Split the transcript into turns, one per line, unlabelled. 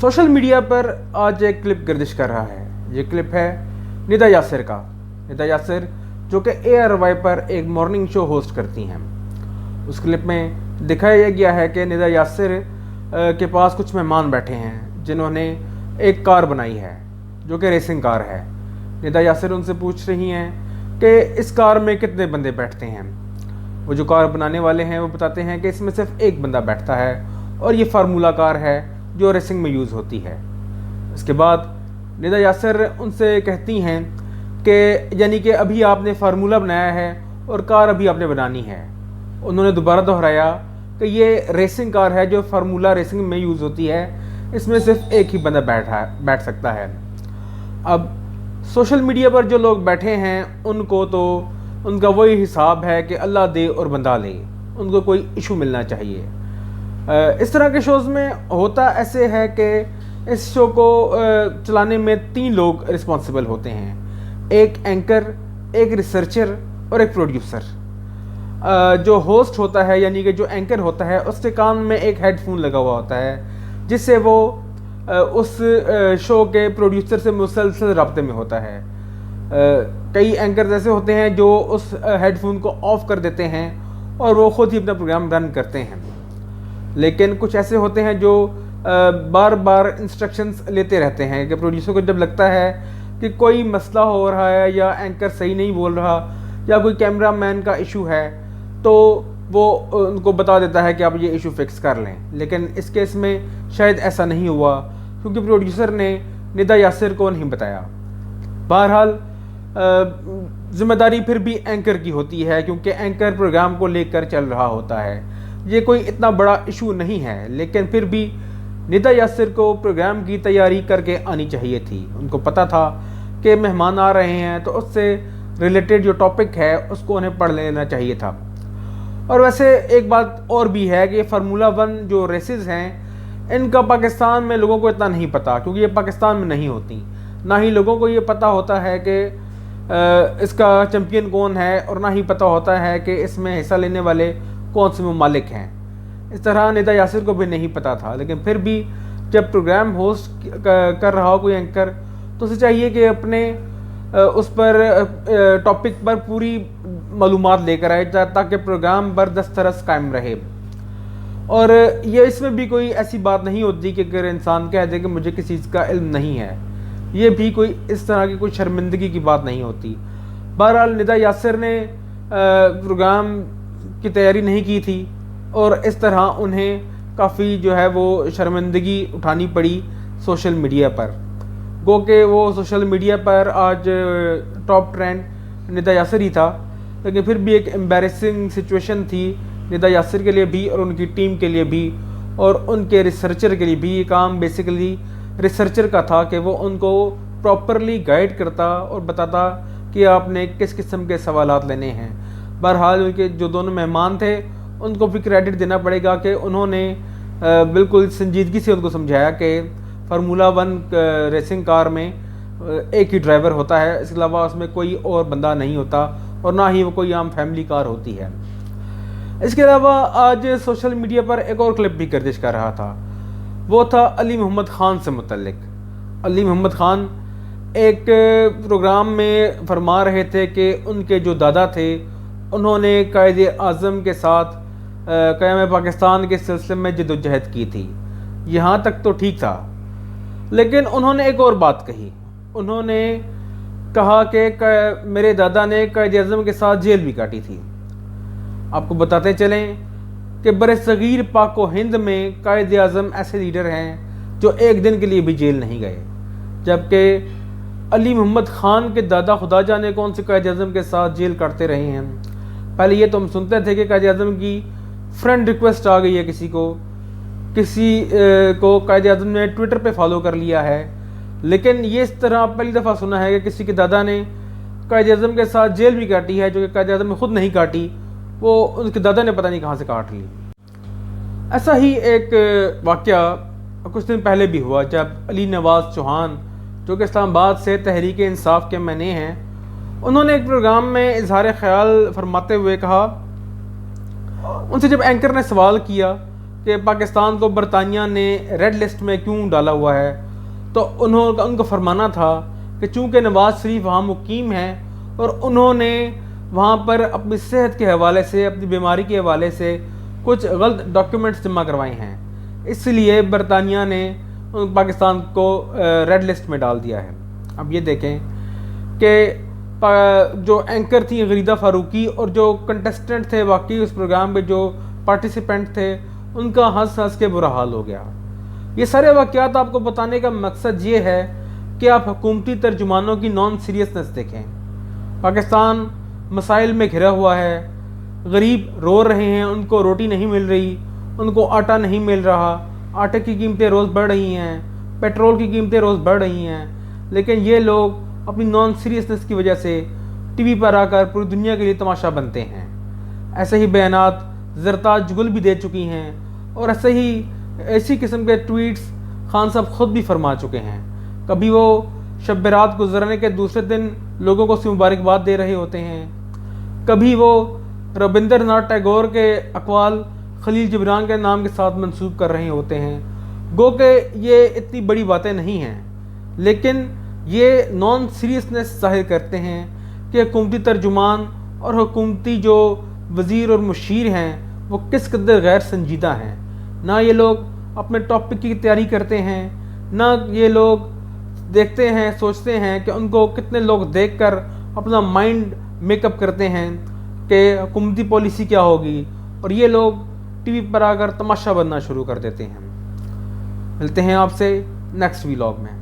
Social media पर आज एक क्लिप गर्दिश कर रहा है। ये क्लिप है निदा यासिर का। निदा यासिर जो कि ARY पर एक मॉर्निंग शो होस्ट करती हैं। उस क्लिप में दिखाया गया है कि निदा यासिर के पास कुछ मेहमान बैठे हैं जिन्होंने एक कार बनाई है जो कि रेसिंग कार है। निदा यासिर उनसे पूछ रही हैं कि इस कार में कितने बंदे बैठते हैं। वो जो कार बनाने वाले हैं वो बताते हैं कि इसमें सिर्फ एक बंदा बैठता है और ये फार्मूला कार है जो रेसिंग में यूज़ होती है। इसके बाद निदा यासिर उनसे कहती हैं कि यानी कि अभी आपने फार्मूला बनाया है और कार अभी आपने बनानी है। उन्होंने दोबारा दोहराया कि ये रेसिंग कार है जो फार्मूला रेसिंग में यूज़ होती है, इसमें सिर्फ एक ही बंदा बैठ सकता है। अब सोशल मीडिया पर जो लोग बैठे हैं उनको तो उनका वही हिसाब है कि अल्लाह दे और बंदा ले, उनको कोई इशू मिलना चाहिए। इस तरह के शोज़ में होता ऐसे है कि इस शो को चलाने में 3 लोग रिस्पॉन्सिबल होते हैं, एक एंकर, एक रिसर्चर और एक प्रोड्यूसर। जो होस्ट होता है यानी कि जो एंकर होता है उसके कान में एक हेडफोन लगा हुआ होता है जिससे वो उस शो के प्रोड्यूसर से मुसलसल राब्ते में होता है। कई एंकर ऐसे होते हैं जो उस हेडफोन को ऑफ कर देते हैं और वो ख़ुद ही अपना प्रोग्राम रन करते हैं, लेकिन कुछ ऐसे होते हैं जो बार बार इंस्ट्रक्शंस लेते रहते हैं कि प्रोड्यूसर को जब लगता है कि कोई मसला हो रहा है या एंकर सही नहीं बोल रहा या कोई कैमरा मैन का इशू है तो वो उनको बता देता है कि आप ये इशू फिक्स कर लें। लेकिन इस केस में शायद ऐसा नहीं हुआ क्योंकि प्रोड्यूसर ने निदा यासिर को नहीं बताया। बहरहाल ज़िम्मेदारी फिर भी एंकर की होती है क्योंकि एंकर प्रोग्राम को लेकर चल रहा होता है। ये कोई इतना बड़ा इशू नहीं है, लेकिन फिर भी निदा यासिर को प्रोग्राम की तैयारी करके आनी चाहिए थी। उनको पता था कि मेहमान आ रहे हैं तो उससे रिलेटेड जो टॉपिक है उसको उन्हें पढ़ लेना चाहिए था। और वैसे एक बात और भी है कि फार्मूला 1 जो रेसेस हैं इनका पाकिस्तान में लोगों को इतना नहीं पता क्योंकि ये पाकिस्तान में नहीं होती, ना ही लोगों को ये पता होता है कि इसका चैम्पियन कौन है और ना ही पता होता है कि इसमें हिस्सा लेने वाले कौन से ममालिक हैं। इस तरह निदा यासिर को भी नहीं पता था, लेकिन फिर भी जब प्रोग्राम होस्ट कर रहा हो कोई एंकर तो उसे चाहिए कि अपने उस पर टॉपिक पर पूरी मालूमात लेकर आए ताकि प्रोग्राम पर दस्तरस कायम रहे। और ये इसमें भी कोई ऐसी बात नहीं होती कि अगर इंसान कह दे कि मुझे किसी चीज़ का इल्म नहीं है, ये भी कोई इस तरह की कोई शर्मिंदगी की बात नहीं होती। बहरहाल निदा यासिर ने प्रोग्राम की तैयारी नहीं की थी और इस तरह उन्हें काफ़ी जो है वो शर्मिंदगी उठानी पड़ी सोशल मीडिया पर। गो कि वो सोशल मीडिया पर आज टॉप ट्रेंड निदा यासिर ही था, लेकिन फिर भी एक एम्बैरेसिंग सिचुएशन थी निदा यासिर के लिए भी और उनकी टीम के लिए भी और उनके रिसर्चर के लिए भी। ये काम बेसिकली रिसर्चर का था कि वो उनको प्रॉपरली गाइड करता और बताता कि आपने किस किस्म के सवालात लेने हैं। बहरहाल उनके जो दोनों मेहमान थे उनको भी क्रेडिट देना पड़ेगा कि उन्होंने बिल्कुल संजीदगी से उनको समझाया कि फार्मूला 1 रेसिंग कार में एक ही ड्राइवर होता है, इसके अलावा उसमें कोई और बंदा नहीं होता और ना ही वो कोई आम फैमिली कार होती है। इसके अलावा आज सोशल मीडिया पर एक और क्लिप भी गर्दिश कर रहा था, वो था अली मोहम्मद ख़ान से मुतल्लिक। अली मोहम्मद ख़ान एक प्रोग्राम में फरमा रहे थे कि उनके जो दादा थे उन्होंने कायदे आज़म के साथ क़याम पाकिस्तान के सिलसिले में जद्दोजहद की थी। यहाँ तक तो ठीक था, लेकिन उन्होंने एक और बात कही। उन्होंने कहा कि मेरे दादा ने कायदे आज़म के साथ जेल भी काटी थी। आपको बताते चलें कि बरसगीर पाक व हिंद में कायदे आज़म ऐसे लीडर हैं जो एक दिन के लिए भी जेल नहीं गए, जबकि अली मोहम्मद ख़ान के दादा खुदा जाने कौन से कायदे आज़म के साथ जेल काटते रहे हैं। पहले ये तो हम सुनते थे कि कायदे आज़म की फ्रेंड रिक्वेस्ट आ गई है, किसी को कायदे आज़म ने ट्विटर पे फॉलो कर लिया है, लेकिन ये इस तरह पहली दफ़ा सुना है कि किसी के दादा ने कायदे आज़म के साथ जेल भी काटी है, जो कि कायदे आज़म ने खुद नहीं काटी, वो उनके दादा ने पता नहीं कहाँ से काट ली। ऐसा ही एक वाक़या कुछ दिन पहले भी हुआ जब अली नवाज़ चौहान जो कि इस्लामाबाद से तहरीक इंसाफ के मने हैं, उन्होंने एक प्रोग्राम में इजहार ख्याल फरमाते हुए कहा, उनसे जब एंकर ने सवाल किया کہ پاکستان کو برطانیہ نے ریڈ لسٹ میں کیوں ڈالا ہوا ہے، تو ان کا فرمانا تھا کہ چونکہ نواز شریف وہاں مقیم ہیں اور انہوں نے وہاں پر اپنی صحت کے حوالے سے، اپنی بیماری کے حوالے سے کچھ غلط ڈاکیومنٹس جمع کروائے ہیں، اس لیے برطانیہ نے پاکستان کو ریڈ لسٹ میں ڈال دیا ہے۔ اب یہ دیکھیں کہ جو اینکر تھیں غریدہ فاروقی اور جو کنٹسٹنٹ تھے واقعی اس پروگرام میں، جو پارٹیسپینٹ تھے، ان کا ہنس ہنس کے برا حال ہو گیا۔ یہ سارے واقعات آپ کو بتانے کا مقصد یہ ہے کہ آپ حکومتی ترجمانوں کی نان سیریسنس دیکھیں۔ پاکستان مسائل میں گھرا ہوا ہے، غریب رو رہے ہیں، ان کو روٹی نہیں مل رہی، ان کو آٹا نہیں مل رہا، آٹے کی قیمتیں روز بڑھ رہی ہیں، پیٹرول کی قیمتیں روز بڑھ رہی ہیں، لیکن یہ لوگ اپنی نان سیریسنس کی وجہ سے ٹی وی پر آ کر پوری دنیا کے لیے تماشا بنتے ہیں۔ ایسے ہی بیانات زرتاج گل بھی دے چکی ہیں، اور ایسی قسم کے ٹویٹس خان صاحب خود بھی فرما چکے ہیں۔ کبھی وہ شب برات گزرنے کے دوسرے دن لوگوں کو مبارکباد دے رہے ہوتے ہیں، کبھی وہ ربندر ناتھ ٹیگور کے اقوال خلیل جبران کے نام کے ساتھ منسوب کر رہے ہوتے ہیں۔ گو کہ یہ اتنی بڑی باتیں نہیں ہیں، لیکن یہ نان سیریسنس ظاہر کرتے ہیں کہ حکومتی ترجمان اور حکومتی جو وزیر اور مشیر ہیں وہ کس قدر غیر سنجیدہ ہیں۔ نہ یہ لوگ اپنے ٹاپک کی تیاری کرتے ہیں، نہ یہ لوگ دیکھتے ہیں، سوچتے ہیں کہ ان کو کتنے لوگ دیکھ کر اپنا مائنڈ میک اپ کرتے ہیں کہ حکومتی پالیسی کیا ہوگی، اور یہ لوگ ٹی وی پر آ کر تماشا بننا شروع کر دیتے ہیں۔ ملتے ہیں آپ سے نیکسٹ ویلاگ میں۔